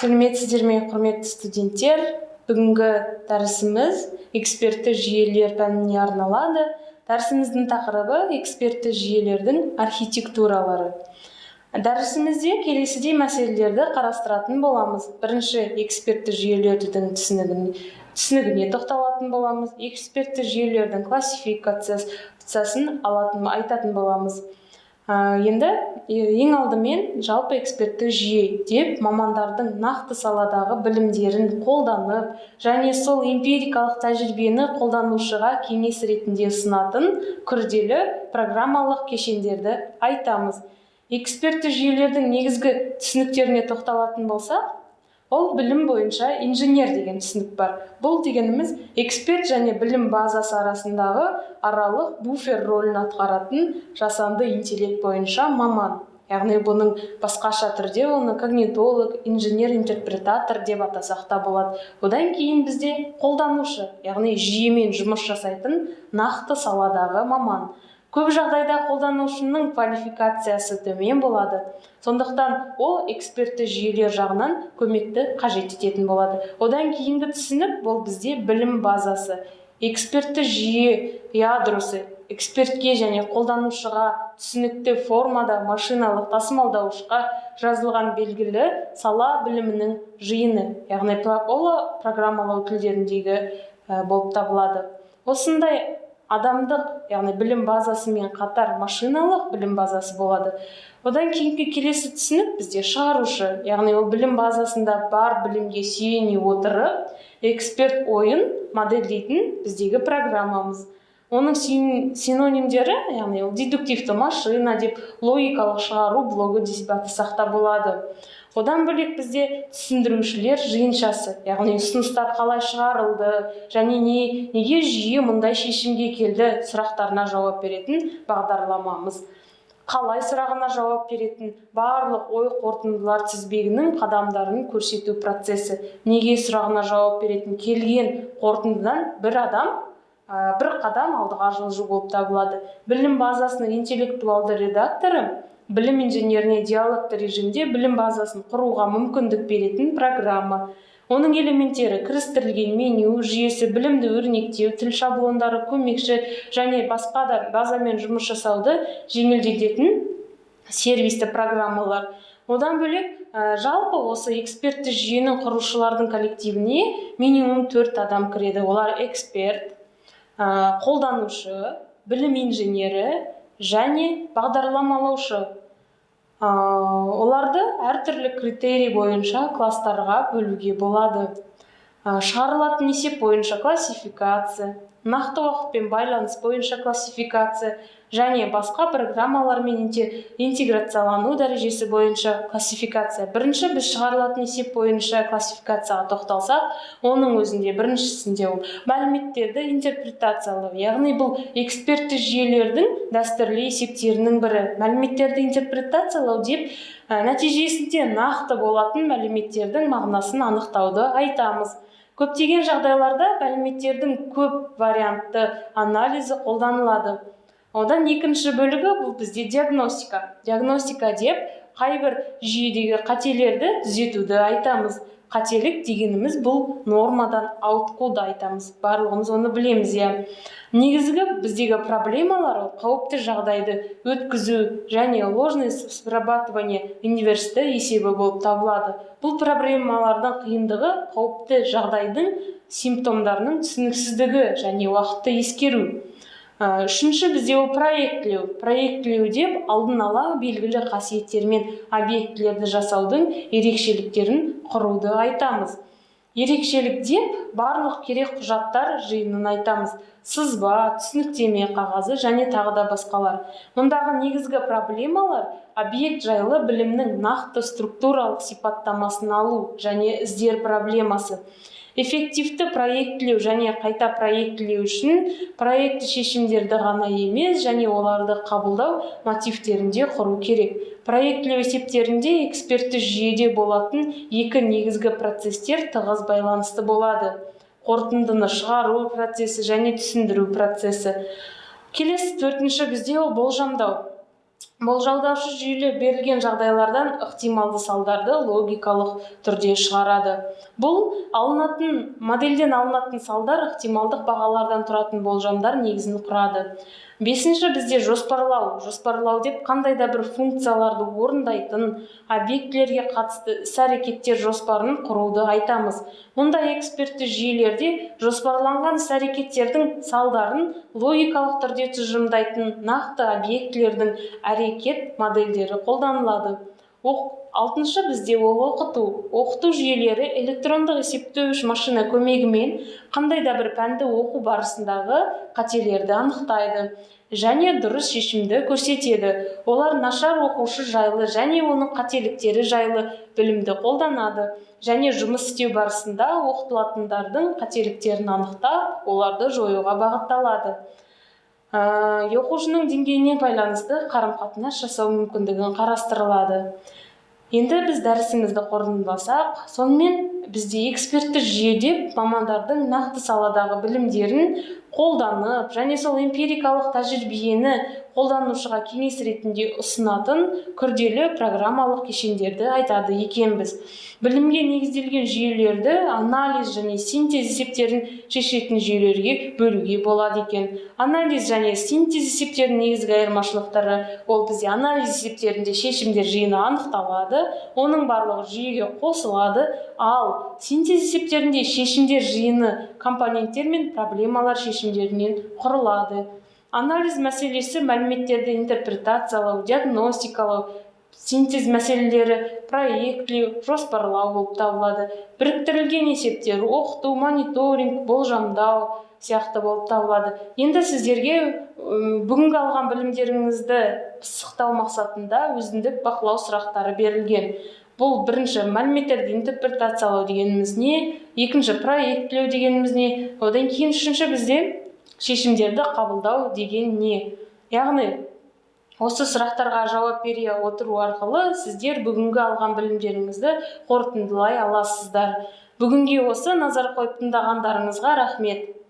Сәлеметсіздер ме, құрметті студенттер? Бүгінгі дәрісіміз экспертті жүйелер пәніне арналады. Дәрісіміздің тақырыбы экспертті жүйелердің архитектуралары. Дәрісімізде келесідей мәселелерді қарастыратын боламыз. Бірінші, экспертті жүйелердің түсінігіне тоқталатын боламыз. Экспертті жүйелердің классификациясын айтатын боламыз. Енді ең алдымен жалпы экспертті жүйе деп мамандардың нақты саладағы білімдерін қолданып және сол эмпирикалық тәжірибені қолданушыға кеңес ретінде ұсынатын күрделі программалық кешендерді айтамыз. Экспертті жүйелердің негізгі түсініктеріне тоқталатын болсақ, ол білім бойынша инженер деген түсінік бар. Бұл дегеніміз эксперт және білім базасы арасындағы аралық буфер рөлін атқаратын жасанды интеллект бойынша маман. Яғни бұның басқаша түрде оны когнитолог, инженер-интерпретатор деп атасақ та болады. Одан кейін бізде қолданушы, яғни жүйемен жұмыс жасайтын нақты саладағы маман. Көп жағдайда қолданушының квалификациясы төмен болады. Сондықтан ол экспертті жүйелер жағынан көмекті қажет ететін болады. Одан кейінгі түсінік бұл бізде білім базасы. Экспертті жүйе ядросы экспертке және қолданушыға түсінікті формада машиналық тасымалдаушыға жазылған белгілі сала білімінің жиыны, яғни ол программалау тілдеріндегі болып табылады. Осындай адамдық, яғни білім базасымен қатар машиналық білім базасы болады. Одан кейінгі келесі түсінік бізде шығарушы, яғни ол білім базасында бар білімге сүйене отырып, эксперт ойын модельдейтін біздегі программамыз. Оның синонимдері, яғни ол дедуктивті машина деп, логикалық шығару блогы деп атасақ та болады. Одан бөлек бізде түсіндірушілер жиыншасы, яғни ұсыныстар қалай шығарылды және неге жүйе мұндай шешімге келді сұрақтарына жауап беретін бағдарламамыз. Қалай сұрағына жауап беретін барлық ой қорытындылар тізбегінің қадамдарын көрсету процесі. Неге сұрағына жауап беретін келген қорытындыдан бір қадам алдыға жылжу болып табылады. Білім базасының интеллектуалды редакторы білім инженеріне диалогты режимде білім базасын құруға мүмкіндік беретін программа. Оның элементтері кірістірілген меню жүйесі, білімді өрнектеу, тіл шаблондары, көмекші және басқа да базамен жұмыс жасауды жеңілдететін сервисті программалар. Одан бөлек жалпы осы экспертті жүйенің құрушылардың коллективіне минимум 4 адам кіреді. Олар эксперт, қолданушы, білім инженері және бағдарламалаушы. Оларды әртүрлі критерий бойынша класстарға бөлуге болады. Шығарылатын есеп бойынша классификация, нақты уақытпен байланыс бойынша классификация және басқа программалармен интеграциялану дәрежесі бойынша классификация. Бірінші біз шығарылатын есеп бойынша классификацияға тоқталсақ, оның өзінде біріншісінде ол мәліметтерді интерпретациялау, яғни бұл экспертті жүйелердің дәстүрлі есептерінің бірі. Мәліметтерді интерпретациялау деп нәтижесінде нақты болатын мәліметтердің мағынасын анықтауды айтамыз. Көптеген жағдайларда мәліметтердің көп вариантты анализі қолданылады. Одан екінші бөлігі бұл бізде диагностика. Диагностика деп қайбір жүйедегі қателерді түзетуді айтамыз. Қателік дегеніміз бұл нормадан ауытқуды айтамыз. Барлығымыз оны білеміз. Негізгі біздегі проблемалар қауіпті жағдайды өткізу және ложный срабатывание инверсті есебі болып табылады. Бұл проблемалардың қиындығы қауіпті жағдайдың симптомдарының түсініксіздігі және уақытты ескеру. Үшінші бізде ол проектлеу. Проектлеу деп алдын ала белгілі қасиеттермен объектілерді жасаудың ерекшеліктерін құруды айтамыз. Ерекшелік деп барлық керек құжаттар жиынын айтамыз. Сызба, түсініктеме қағазы және тағы да басқалар. Мұндағы негізгі проблемалар объект жайлы білімнің нақты структуралық сипаттамасын алу және іздер проблемасы. Эффективті проектлеу және қайта проектлеу үшін проекті шешімдерді ғана емес және оларды қабылдау мотивтерінде құру керек. Проектлеу есептерінде экспертті жүйеде болатын екі негізгі процестер тығыз байланысты болады. Қорытындыны шығару процесі және түсіндіру процесі. Келесі төртінші бізде ол болжамдау. Болжалдаушы жүйелер берілген жағдайлардан ықтималды салдарды логикалық түрде шығарады. Бұл модельден алынатын салдар ықтималдық бағалардан тұратын болжамдар негізін құрады. Бесінші, бізде жоспарлау деп қандай да бір функцияларды орындайтын объектілерге қатысты іс-әрекеттер жоспарын құруды айтамыз. Мұндай экспертті жүйелерде жоспарланған іс-әрекеттердің салдарын логикалық түрде тұжырымдайтын нақты объектілердің әрекет модельдері қолданылады. Алтыншы, бізде ол оқыту жүйелері электрондық есептеуіш машина көмегімен қандай да бір пәнді оқу барысындағы қателерді анықтайды және дұрыс шешімді көрсетеді. Олар нашар оқушы жайлы және оның қателіктері жайлы білімді қолданады және жұмыс істеу барысында оқытылатындардың қателіктерін анықтап, оларды жоюға бағытталады. Оқушының деңгейіне байланысты қарым-қатынас жасау мүмкіндігін қарастырылады. Енді біз дәрісімізді қорытындыласақ, сонымен бізде экспертті жүйеде мамандардың нақты саладағы білімдерін қолданып, және сол эмпирикалық тәжірибені қолданушыға кеңес ретінде ұсынатын күрделі программалық кешендерді айтады екенбіз. Білімге негізделген жүйелерді анализ және синтез есептерін шешетін жүйелерге бөлуге болады екен. Анализ және синтез есептерінің негізгі айырмашылықтары: ол бізде анализ есептерінде шешімдер жиыны анықталады, оның барлығы жүйеге қосылады, ал синтез есептерінде шешімдер жиыны компоненттер мен проблемалар шешімдерінен құрылады. Анализ мәселесі мәліметтерді интерпретациялау, диагностикалау, синтез мәселелері проектлеу, жоспарлау болып табылады. Біріктірілген есептер оқыту, мониторинг, болжамдау сияқты болып табылады. Енді сіздерге бүгінгі алған білімдеріңізді пысықтау мақсатында өзіндік бақылау сұрақтары берілген. Бұл бірінші, мәліметтерді интерпретациялау дегеніміз не? Екінші, проектлеу дегеніміз не? Одан кейін үшінші, бізде шешімдерді қабылдау деген не? Яғни, осы сұрақтарға жауап бере отыру арқылы сіздер бүгінгі алған білімдеріңізді қорытындылай аласыздар. Бүгінге осы назар қойып тыңдағандарыңызға рахмет.